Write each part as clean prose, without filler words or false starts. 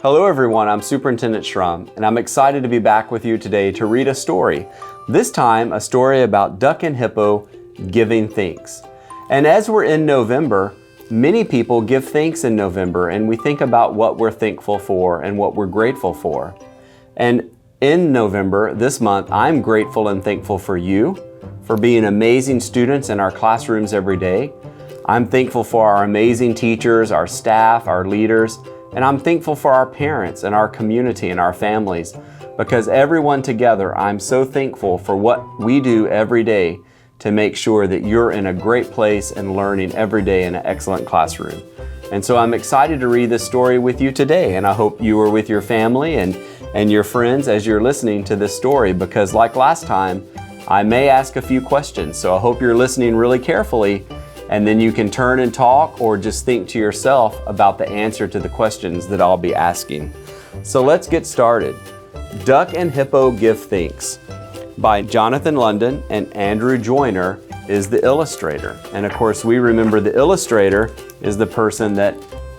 Hello everyone, I'm Superintendent Shrum, and I'm excited to be back with you today to read a story. This time, a story about Duck and Hippo giving thanks. And as we're in November, many people give thanks in November, and we think about what we're thankful for and what we're grateful for. And in November, this month, I'm grateful and thankful for you, for being amazing students in our classrooms every day. I'm thankful for our amazing teachers, our staff, our leaders, and I'm thankful for our parents and our community and our families, because everyone together, I'm so thankful for what we do every day to make sure that you're in a great place and learning every day in an excellent classroom. And so I'm excited to read this story with you today, and I hope you are with your family and your friends as you're listening to this story, because like last time, I may ask a few questions, so I hope you're listening really carefully, and then you can turn and talk or just think to yourself about the answer to the questions that I'll be asking. So let's get started. Duck and Hippo Give Thanks by Jonathan London, and Andrew Joyner is the illustrator. And of course, we remember the illustrator is the person that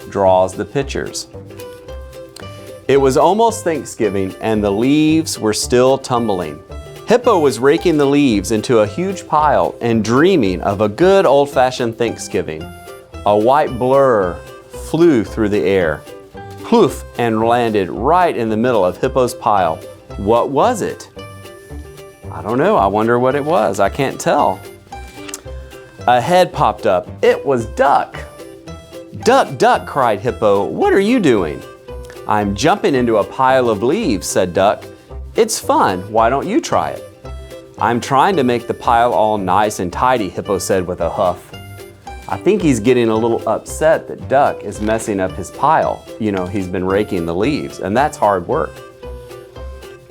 draws the pictures. It was almost Thanksgiving and the leaves were still tumbling. Hippo was raking the leaves into a huge pile and dreaming of a good old-fashioned Thanksgiving. A white blur flew through the air, poof, and landed right in the middle of Hippo's pile. What was it? I don't know. I wonder what it was. I can't tell. A head popped up. It was Duck. Duck, Duck, cried Hippo. What are you doing? I'm jumping into a pile of leaves, said Duck. It's fun. Why don't you try it? I'm trying to make the pile all nice and tidy, Hippo said with a huff. I think he's getting a little upset that Duck is messing up his pile. You know, he's been raking the leaves, and that's hard work.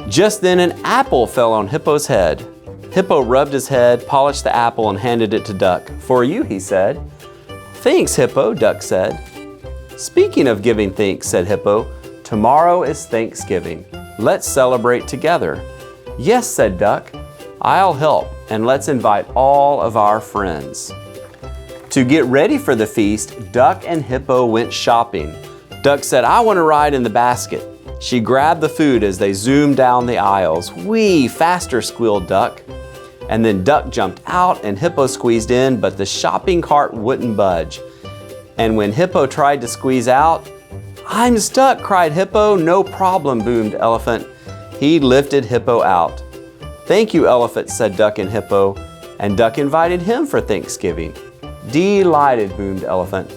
Just then an apple fell on Hippo's head. Hippo rubbed his head, polished the apple, and handed it to Duck. For you, he said. Thanks, Hippo, Duck said. Speaking of giving thanks, said Hippo, tomorrow is Thanksgiving. Let's celebrate together. Yes, said Duck. I'll help, and let's invite all of our friends. To get ready for the feast, Duck and Hippo went shopping. Duck said, I want to ride in the basket. She grabbed the food as they zoomed down the aisles. Whee, faster, squealed Duck. And then Duck jumped out and Hippo squeezed in, but the shopping cart wouldn't budge. And when Hippo tried to squeeze out, I'm stuck, cried Hippo. No problem, boomed Elephant. He lifted Hippo out. Thank you, Elephant, said Duck and Hippo, and Duck invited him for Thanksgiving. Delighted, boomed Elephant.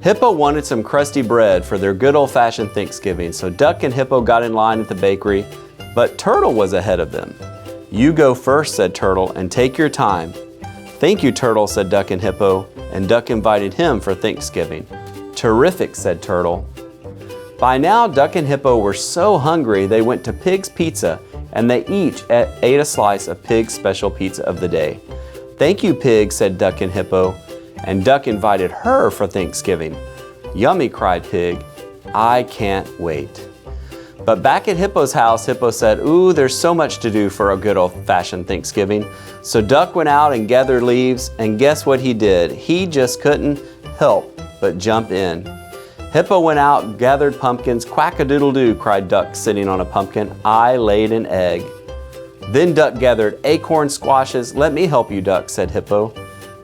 Hippo wanted some crusty bread for their good old-fashioned Thanksgiving, so Duck and Hippo got in line at the bakery, but Turtle was ahead of them. You go first, said Turtle, and take your time. Thank you, Turtle, said Duck and Hippo, and Duck invited him for Thanksgiving. Terrific, said Turtle. By now, Duck and Hippo were so hungry they went to Pig's Pizza, and they each ate a slice of Pig's special pizza of the day. Thank you, Pig, said Duck and Hippo, and Duck invited her for Thanksgiving. Yummy, cried Pig. I can't wait. But back at Hippo's house, Hippo said, ooh, there's so much to do for a good old-fashioned Thanksgiving. So Duck went out and gathered leaves, and guess what he did? He just couldn't help but jump in. Hippo went out, gathered pumpkins. Quack-a-doodle-doo, cried Duck, sitting on a pumpkin. I laid an egg. Then Duck gathered acorn squashes. Let me help you, Duck, said Hippo.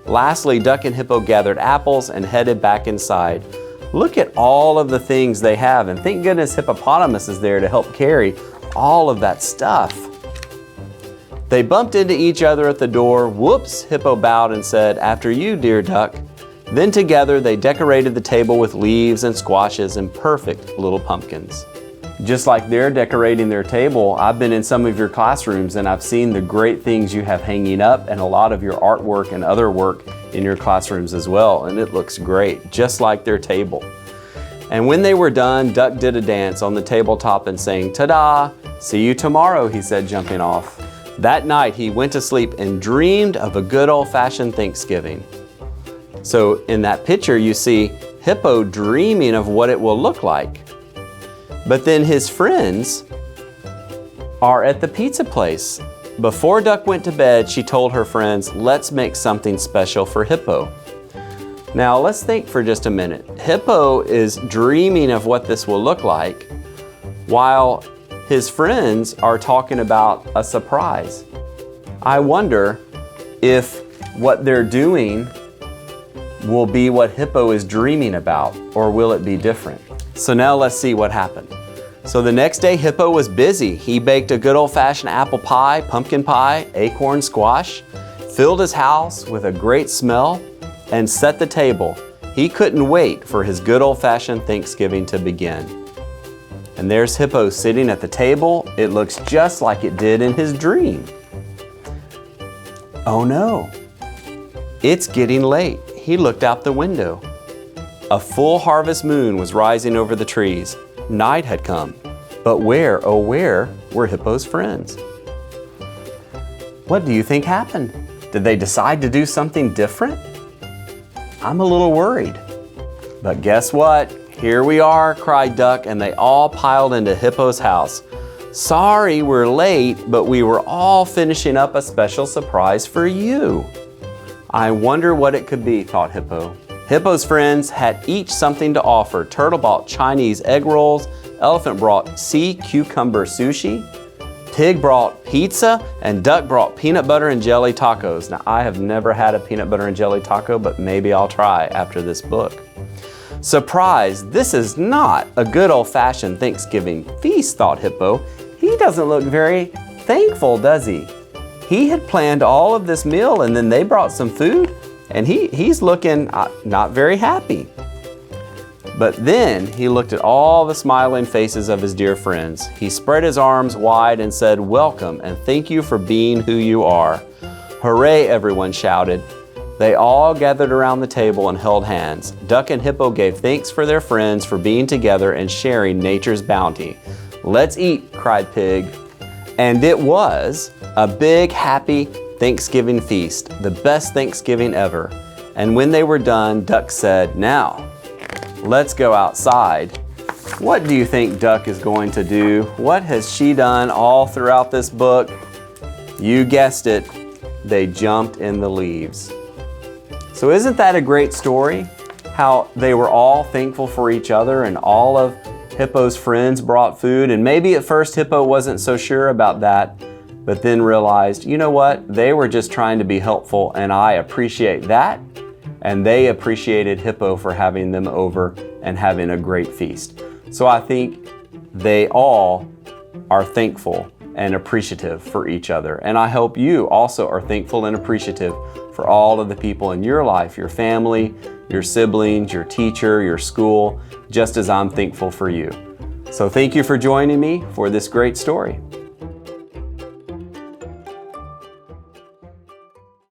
Lastly, Duck and Hippo gathered apples and headed back inside. Look at all of the things they have, and thank goodness Hippopotamus is there to help carry all of that stuff. They bumped into each other at the door. Whoops, Hippo bowed and said, after you, dear Duck. Then together they decorated the table with leaves and squashes and perfect little pumpkins. Just like they're decorating their table, I've been in some of your classrooms and I've seen the great things you have hanging up and a lot of your artwork and other work in your classrooms as well, and it looks great, just like their table. And when they were done, Duck did a dance on the tabletop and sang, ta-da! See you tomorrow, he said, jumping off. That night he went to sleep and dreamed of a good old-fashioned Thanksgiving. So in that picture you see Hippo dreaming of what it will look like. But then his friends are at the pizza place. Before Duck went to bed, she told her friends, let's make something special for Hippo. Now let's think for just a minute. Hippo is dreaming of what this will look like while his friends are talking about a surprise. I wonder if what they're doing will be what Hippo is dreaming about, or will it be different? So now let's see what happened. So the next day, Hippo was busy. He baked a good old-fashioned apple pie, pumpkin pie, acorn squash, filled his house with a great smell, and set the table. He couldn't wait for his good old-fashioned Thanksgiving to begin. And there's Hippo sitting at the table. It looks just like it did in his dream. Oh no, it's getting late. He looked out the window. A full harvest moon was rising over the trees. Night had come. But where, oh where, were Hippo's friends? What do you think happened? Did they decide to do something different? I'm a little worried. But guess what? Here we are, cried Duck, and they all piled into Hippo's house. Sorry we're late, but we were all finishing up a special surprise for you. I wonder what it could be, thought Hippo. Hippo's friends had each something to offer. Turtle brought Chinese egg rolls, Elephant brought sea cucumber sushi, Pig brought pizza, and Duck brought peanut butter and jelly tacos. Now, I have never had a peanut butter and jelly taco, but maybe I'll try after this book. Surprise, this is not a good old-fashioned Thanksgiving feast, thought Hippo. He doesn't look very thankful, does he? He had planned all of this meal and then they brought some food and he's looking not very happy. But then he looked at all the smiling faces of his dear friends. He spread his arms wide and said, "Welcome and thank you for being who you are." Hooray, everyone shouted. They all gathered around the table and held hands. Duck and Hippo gave thanks for their friends for being together and sharing nature's bounty. "Let's eat," cried Pig. And it was a big, happy Thanksgiving feast, the best Thanksgiving ever. And when they were done, Duck said, "Now, let's go outside." What do you think Duck is going to do? What has she done all throughout this book? You guessed it, they jumped in the leaves. So isn't that a great story? How they were all thankful for each other and all of Hippo's friends brought food, and maybe at first Hippo wasn't so sure about that, but then realized, you know what? They were just trying to be helpful and I appreciate that. And they appreciated Hippo for having them over and having a great feast. So I think they all are thankful and appreciative for each other. And I hope you also are thankful and appreciative for all of the people in your life, your family, your siblings, your teacher, your school, just as I'm thankful for you. So thank you for joining me for this great story.